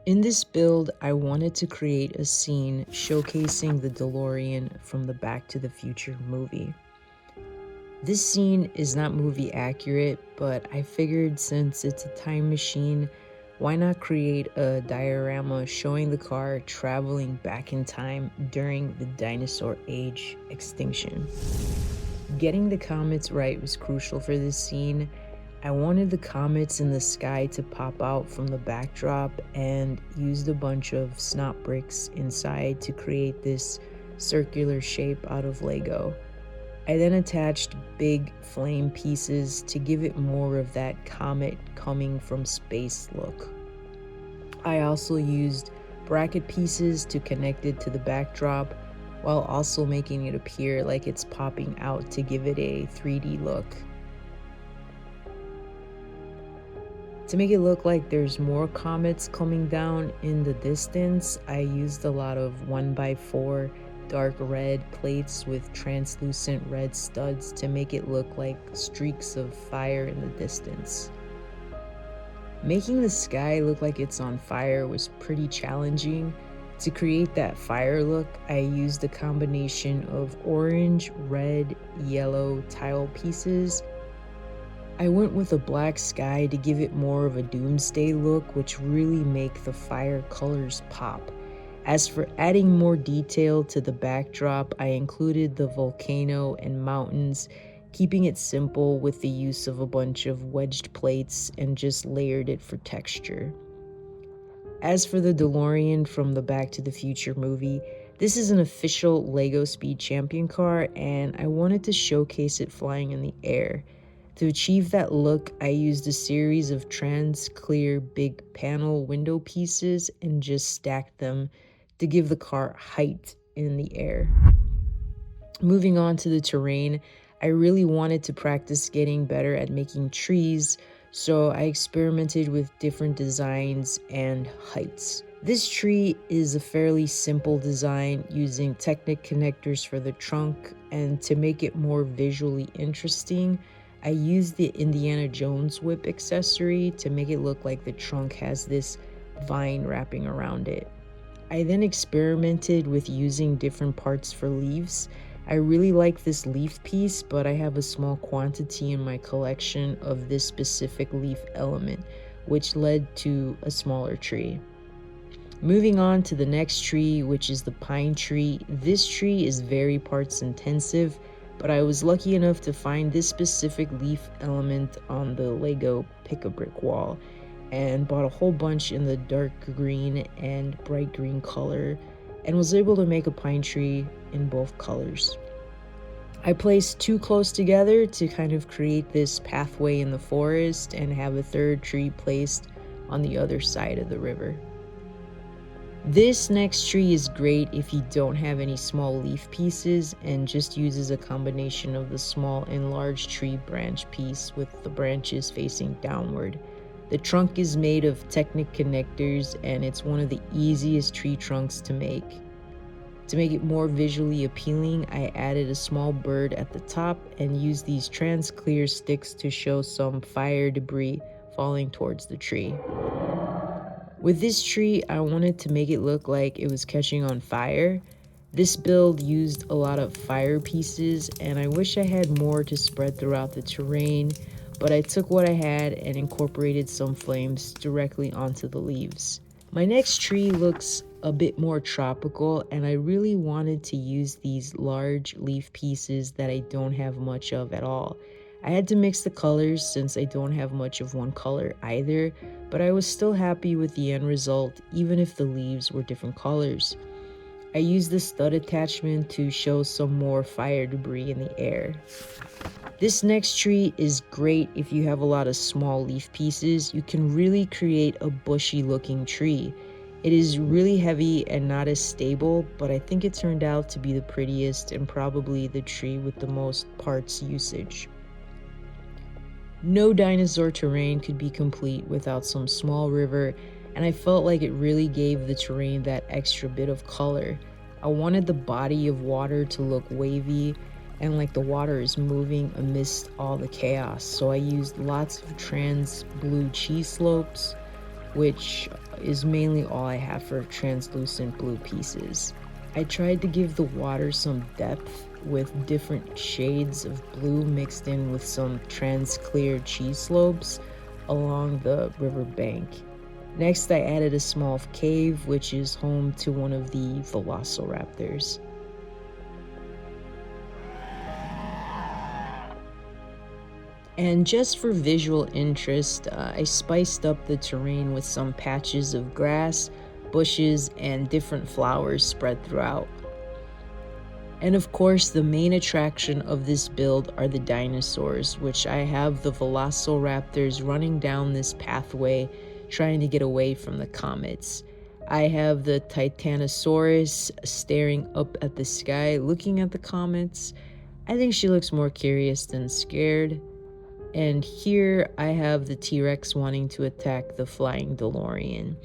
In this build, I wanted to create a scene showcasing the DeLorean from the Back to the Future movie. This scene is not movie accurate, but I figured since it's a time machine, why not create a diorama showing the car traveling back in time during the dinosaur age extinction. Getting the comets right was crucial for this scene. I wanted the comets in the sky to pop out from the backdrop and used a bunch of snot bricks inside to create this circular shape out of Lego. I then attached big flame pieces to give it more of that comet coming from space look. I also used bracket pieces to connect it to the backdrop while also making it appear like it's popping out to give it a 3D look. To make it look like there's more comets coming down in the distance, I used a lot of 1x4 dark red plates with translucent red studs to make it look like streaks of fire in the distance. Making the sky look like it's on fire was pretty challenging. To create that fire look, I used a combination of orange, red, yellow tile pieces. I went with a black sky to give it more of a doomsday look, which really make the fire colors pop. As for adding more detail to the backdrop, I included the volcano and mountains, keeping it simple with the use of a bunch of wedged plates and just layered it for texture. As for the DeLorean from the Back to the Future movie, this is an official LEGO Speed Champion car, and I wanted to showcase it flying in the air. To achieve that look, I used a series of clear big panel window pieces and just stacked them to give the car height in the air. Moving on to the terrain, I really wanted to practice getting better at making trees, so I experimented with different designs and heights. This tree is a fairly simple design using Technic connectors for the trunk, and to make it more visually interesting, I used the Indiana Jones whip accessory to make it look like the trunk has this vine wrapping around it. I then experimented with using different parts for leaves. I really like this leaf piece, but I have a small quantity in my collection of this specific leaf element, which led to a smaller tree. Moving on to the next tree, which is the pine tree. This tree is very parts intensive, but I was lucky enough to find this specific leaf element on the Lego Pick-a-Brick wall and bought a whole bunch in the dark green and bright green color and was able to make a pine tree in both colors. I placed two close together to kind of create this pathway in the forest and have a third tree placed on the other side of the river. This next tree is great if you don't have any small leaf pieces and just uses a combination of the small and large tree branch piece with the branches facing downward. The trunk is made of Technic connectors and it's one of the easiest tree trunks to make. To make it more visually appealing, I added a small bird at the top and used these clear sticks to show some fire debris falling towards the tree. With this tree, I wanted to make it look like it was catching on fire. This build used a lot of fire pieces, and I wish I had more to spread throughout the terrain, but I took what I had and incorporated some flames directly onto the leaves. My next tree looks a bit more tropical, and I really wanted to use these large leaf pieces that I don't have much of at all. I had to mix the colors since I don't have much of one color either, but I was still happy with the end result even if the leaves were different colors. I used the stud attachment to show some more fire debris in the air. This next tree is great if you have a lot of small leaf pieces. You can really create a bushy looking tree. It is really heavy and not as stable, but I think it turned out to be the prettiest and probably the tree with the most parts usage. No dinosaur terrain could be complete without some small river, and I felt like it really gave the terrain that extra bit of color. I wanted the body of water to look wavy and like the water is moving amidst all the chaos, so I used lots of trans blue cheese slopes, which is mainly all I have for translucent blue pieces. I tried to give the water some depth with different shades of blue mixed in with some trans clear cheese slopes along the river bank. Next, I added a small cave, which is home to one of the velociraptors. And just for visual interest, I spiced up the terrain with some patches of grass, bushes, and different flowers spread throughout. And of course, the main attraction of this build are the dinosaurs, which I have the velociraptors running down this pathway trying to get away from the comets. I have the Titanosaurus staring up at the sky looking at the comets. I think she looks more curious than scared. And here I have the T-Rex wanting to attack the flying Delorean.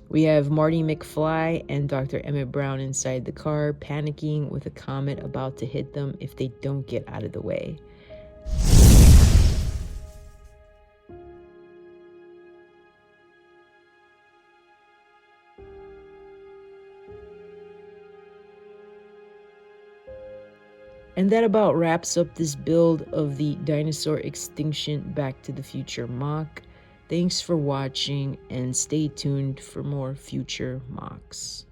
We have Marty McFly and Dr. Emmett Brown inside the car, panicking with a comet about to hit them if they don't get out of the way. And that about wraps up this build of the Dinosaur Extinction Back to the Future MOC. Thanks for watching and stay tuned for more future MOCs.